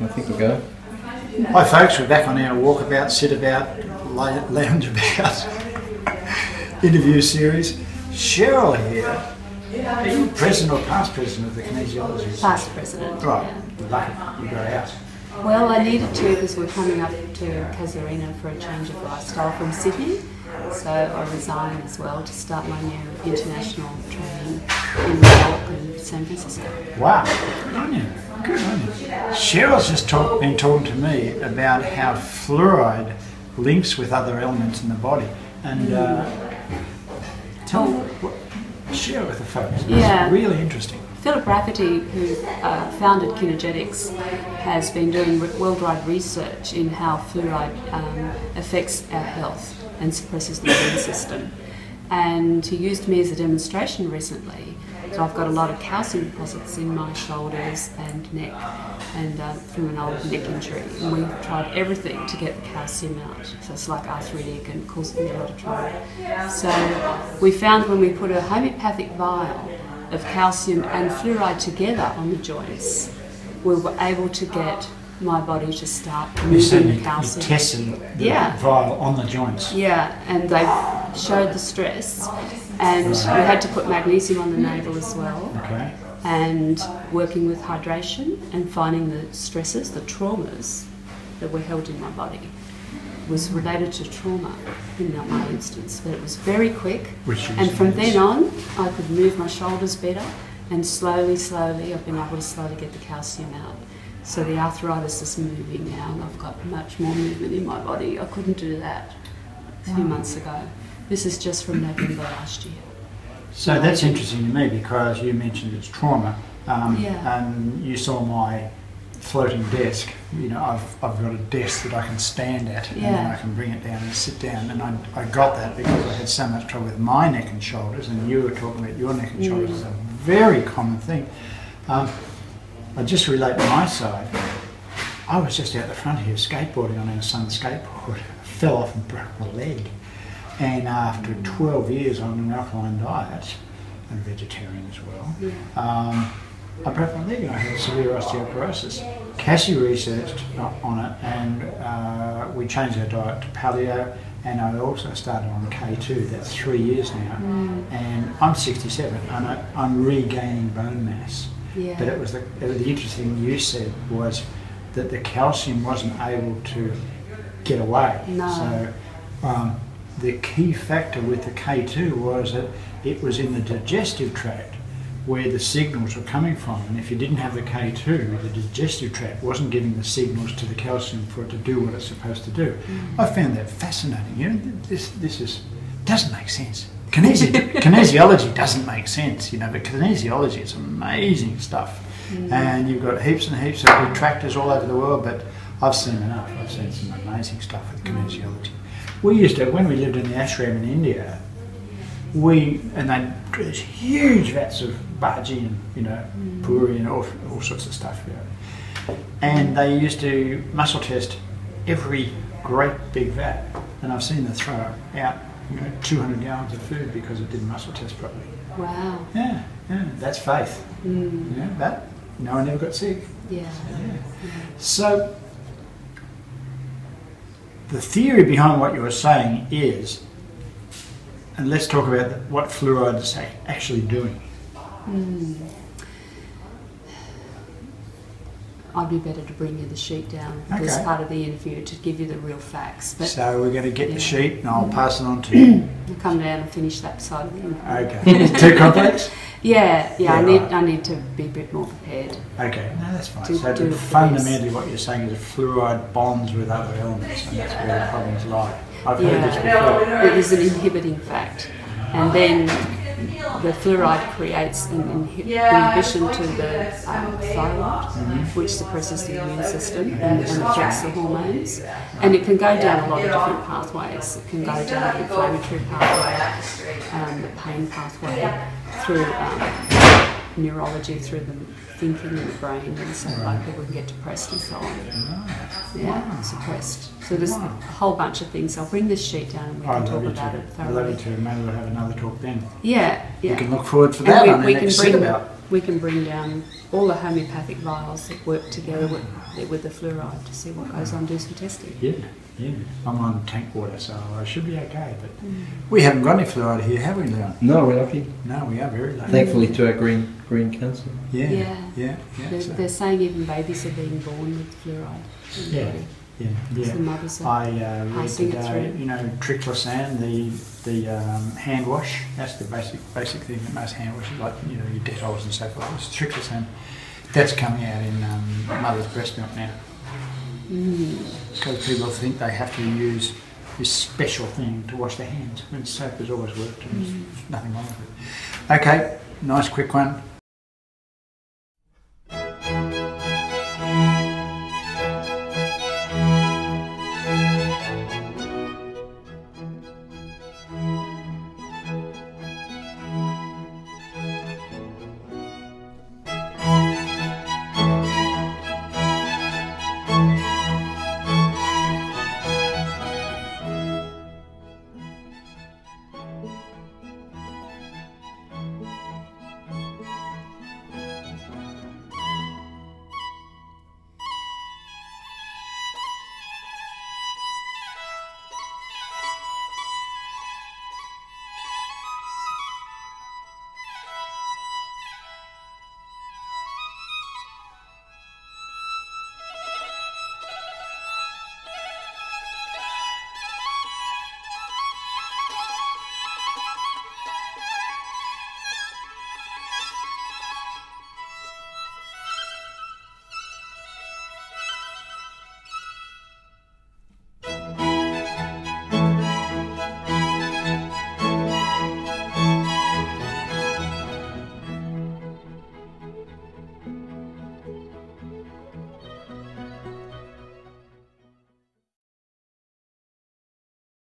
I think we'll go. Hi folks, we're back on our walkabout, sit about, lounge about interview series. Cheryl here. Are you president or past president of the Kinesiology Australia? Past president. Right, Yeah. lucky you got out. Well, I needed to because we're coming up to Casuarina for a change of lifestyle from Sydney. So I resigned as well to start my new international training in New York and San Francisco. Wow, good on you. Good on you. Cheryl's just been talking to me about how fluoride links with other elements in the body. And tell me, share it with the folks. Yeah. It's really interesting. Philip Rafferty, who founded Kinesiology, has been doing worldwide research in how fluoride affects our health and suppresses the immune system. And he used me as a demonstration recently. So I've got a lot of calcium deposits in my shoulders and neck, and from an old neck injury. And we've tried everything to get the calcium out. So it's like arthritic and causing me a lot of trouble. So we found when we put a homoeopathic vial of calcium and fluoride together on the joints, we were able to get my body to start moving the calcium. You tested the vial on the joints. Yeah, and they showed the stress, and we had to put magnesium on the navel as well. Okay. And working with hydration and finding the stresses, the traumas that were held in my body was related to trauma in my instance, but it was very quick. And from then on, I could move my shoulders better, and slowly, I've been able to slowly get the calcium out. So the arthritis is moving now, and I've got much more movement in my body. I couldn't do that a few months ago. This is just from November last year. So that's interesting to me because you mentioned it's trauma, and you saw my floating desk. You know, I've got a desk that I can stand at, and then I can bring it down and sit down. And I got that because I had so much trouble with my neck and shoulders, and you were talking about your neck and shoulders. It's a very common thing. I just relate to my side. I was just out the front here skateboarding on our son's skateboard. I fell off and broke my leg. And after 12 years on an alkaline diet, and vegetarian as well, I broke my leg and I had severe osteoporosis. Cassie researched on it, and we changed our diet to paleo, and I also started on K2. That's 3 years now. And I'm 67 and I'm regaining bone mass. Yeah. But it was the interesting thing you said was that the calcium wasn't able to get away. No. So the key factor with the K2 was that it was in the digestive tract where the signals were coming from. And if you didn't have the K2, the digestive tract wasn't giving the signals to the calcium for it to do what it's supposed to do. I found that fascinating. You know, this doesn't make sense. Kinesiology doesn't make sense, you know, but kinesiology is amazing stuff. And you've got heaps and heaps of detractors all over the world, but I've seen enough. I've seen some amazing stuff with kinesiology. We used to, when we lived in the ashram in India, and they'd do these huge vats of bhaji and, you know, puri and all sorts of stuff, you know. And they used to muscle test every great big vat, and I've seen them throw out, you know, 200 gallons of food because it didn't muscle test properly. Wow. Yeah, that's faith. Yeah, but no one ever got sick. Yeah. So the theory behind what you were saying is, and let's talk about what fluoride is actually doing. I'd be better to bring you the sheet down as part of the interview to give you the real facts. But so we're going to get the sheet and I'll pass it on to you. I'll come down and finish that side of the interview. Okay. Too complex? Yeah, I need to be a bit more prepared. Okay, no, that's fine. So fundamentally what you're saying is fluoride bonds with other elements, and that's where the problems lie. I've heard this before. It is an inhibiting fact. And then the fluoride creates an inhibition to the thyroid, which suppresses the immune system and affects the hormones. And it can go down a lot of different pathways. It can go down the inflammatory pathway, the pain pathway, through neurology, through the thinking in the brain, and so like people can get depressed and so on. Suppressed. So there's a whole bunch of things. I'll bring this sheet down and we can talk about it thoroughly. I'd love you to. Maybe we'll have another talk then. Yeah. We can look forward for that. We can bring down all the homeopathic vials that work together with the fluoride to see what goes on, do some testing. Yeah, yeah. I'm on tank water, so I should be okay. But we haven't got any fluoride here, have we, Leon? No, we're lucky. No, we are very lucky. Thankfully to our green cancer. Yeah. They're saying even babies are being born with fluoride in the body. Yeah. The mothers are I read passing it today, through. triclosan, the hand wash. That's the basic thing that most hand washes, like your Detolls and so forth. It's triclosan. That's coming out in mother's breast milk now. Because people think they have to use this special thing to wash their hands, when soap has always worked and there's nothing wrong with it. Okay, nice quick one.